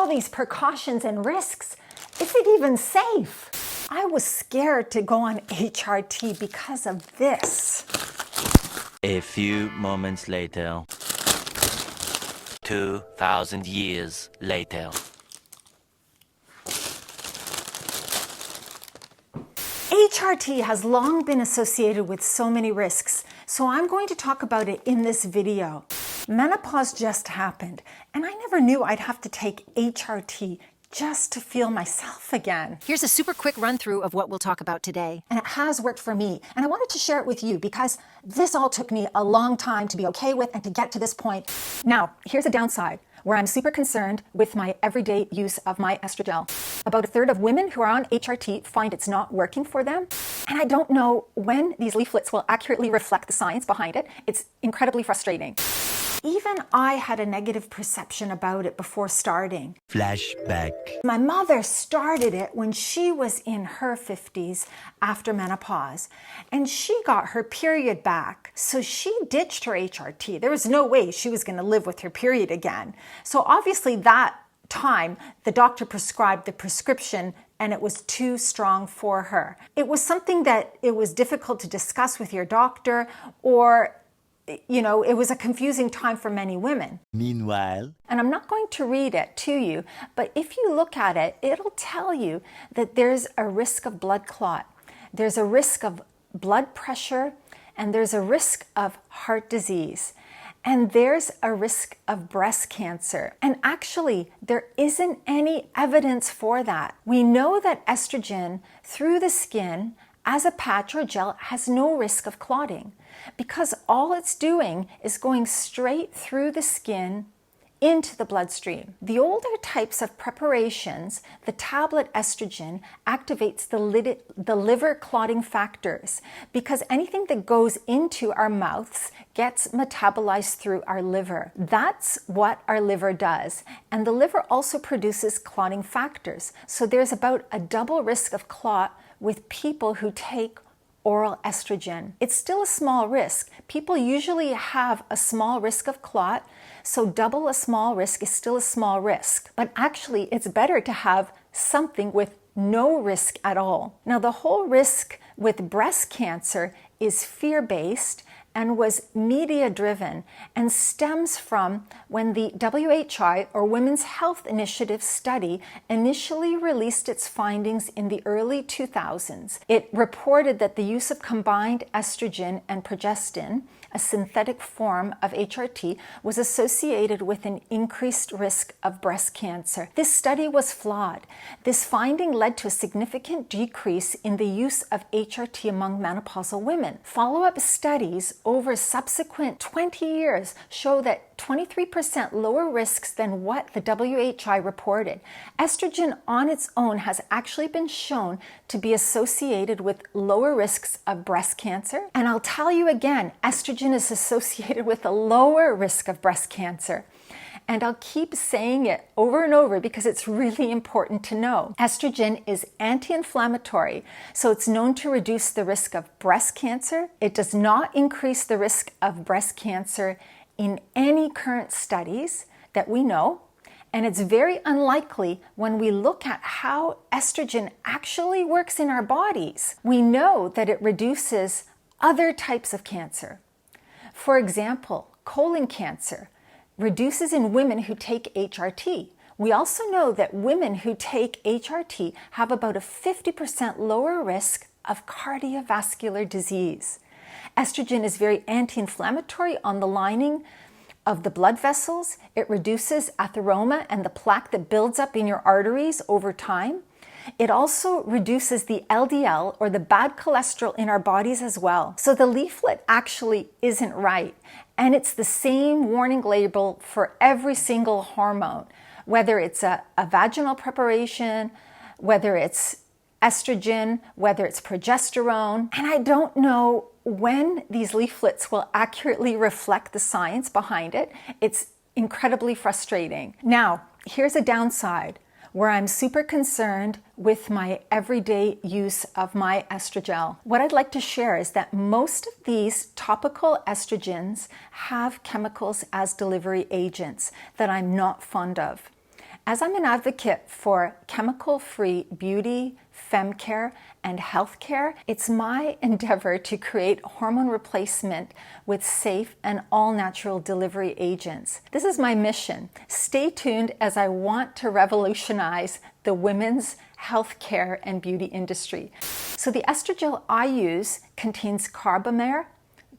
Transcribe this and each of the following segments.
all these precautions and risks. Is it even safe? I was scared to go on HRT because of this. A few moments later. 2,000 years later. HRT has long been associated with so many risks, so I'm going to talk about it in this video. Menopause just happened, and I never knew I'd have to take HRT just to feel myself again. Here's a super quick run through of what we'll talk about today. And it has worked for me, and I wanted to share it with you because this all took me a long time to be okay with and to get to this point. Now, here's a downside where I'm super concerned with my everyday use of my estrogel. About a third of women who are on HRT find it's not working for them. And I don't know when these leaflets will accurately reflect the science behind it. It's incredibly frustrating. Even I had a negative perception about it before starting. Flashback. My mother started it when she was in her 50s after menopause, and she got her period back. So she ditched her HRT. There was no way she was going to live with her period again. So obviously that time, the doctor prescribed the prescription and it was too strong for her. It was something that it was difficult to discuss with your doctor, or it was a confusing time for many women. Meanwhile, and I'm not going to read it to you, but if you look at it, it'll tell you that there's a risk of blood clot, there's a risk of blood pressure, and there's a risk of heart disease, and there's a risk of breast cancer. And actually, there isn't any evidence for that. We know that estrogen through the skin as a patch or gel has no risk of clotting, because all it's doing is going straight through the skin into the bloodstream. The older types of preparations, the tablet estrogen activates the liver clotting factors, because anything that goes into our mouths gets metabolized through our liver. That's what our liver does. And the liver also produces clotting factors. So there's about a double risk of clot with people who take oral estrogen. It's still a small risk. People usually have a small risk of clot, so double a small risk is still a small risk. But actually, it's better to have something with no risk at all. Now, the whole risk with breast cancer is fear-based and was media-driven and stems from when the WHI, or Women's Health Initiative study, initially released its findings in the early 2000s. It reported that the use of combined estrogen and progestin, a synthetic form of HRT, was associated with an increased risk of breast cancer. This study was flawed. This finding led to a significant decrease in the use of HRT among menopausal women. Follow-up studies over subsequent 20 years show that 23% lower risks than what the WHI reported. Estrogen on its own has actually been shown to be associated with lower risks of breast cancer. And I'll tell you again, estrogen is associated with a lower risk of breast cancer. And I'll keep saying it over and over because it's really important to know. Estrogen is anti-inflammatory, so it's known to reduce the risk of breast cancer. It does not increase the risk of breast cancer in any current studies that we know. And it's very unlikely when we look at how estrogen actually works in our bodies. We know that it reduces other types of cancer. For example, colon cancer reduces in women who take HRT. We also know that women who take HRT have about a 50% lower risk of cardiovascular disease. Estrogen is very anti-inflammatory on the lining of the blood vessels. It reduces atheroma and the plaque that builds up in your arteries over time. It also reduces the LDL, or the bad cholesterol, in our bodies as well. So the leaflet actually isn't right. And it's the same warning label for every single hormone, whether it's a vaginal preparation, whether it's estrogen, whether it's progesterone. And I don't know when these leaflets will accurately reflect the science behind it. It's incredibly frustrating. Now, here's a downside where I'm super concerned with my everyday use of my estrogel. What I'd like to share is that most of these topical estrogens have chemicals as delivery agents that I'm not fond of. As I'm an advocate for chemical-free beauty, femme care, and healthcare, it's my endeavor to create hormone replacement with safe and all-natural delivery agents. This is my mission. Stay tuned as I want to revolutionize the women's healthcare and beauty industry. So the estrogen I use contains carbamide,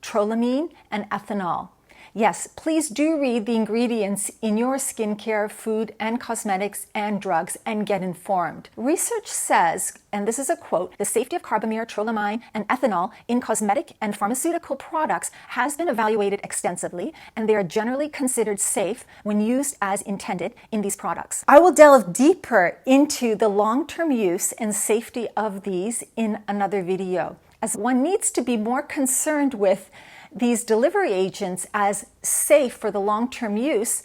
trolamine, and ethanol. Yes, please do read the ingredients in your skincare, food, and cosmetics and drugs and get informed. Research says, and this is a quote, the safety of carbamide, trolamine, and ethanol in cosmetic and pharmaceutical products has been evaluated extensively, and they are generally considered safe when used as intended in these products. I will delve deeper into the long-term use and safety of these in another video, as one needs to be more concerned with these delivery agents as safe for the long-term use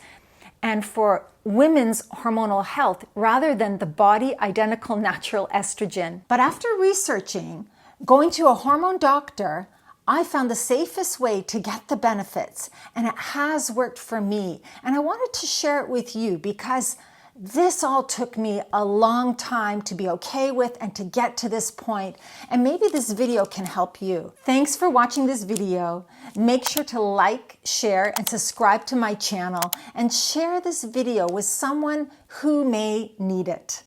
and for women's hormonal health rather than the body-identical natural estrogen. But after researching, going to a hormone doctor, I found the safest way to get the benefits, and it has worked for me. And I wanted to share it with you because this all took me a long time to be okay with and to get to this point, and maybe this video can help you. Thanks for watching this video. Make sure to like, share, and subscribe to my channel, and share this video with someone who may need it.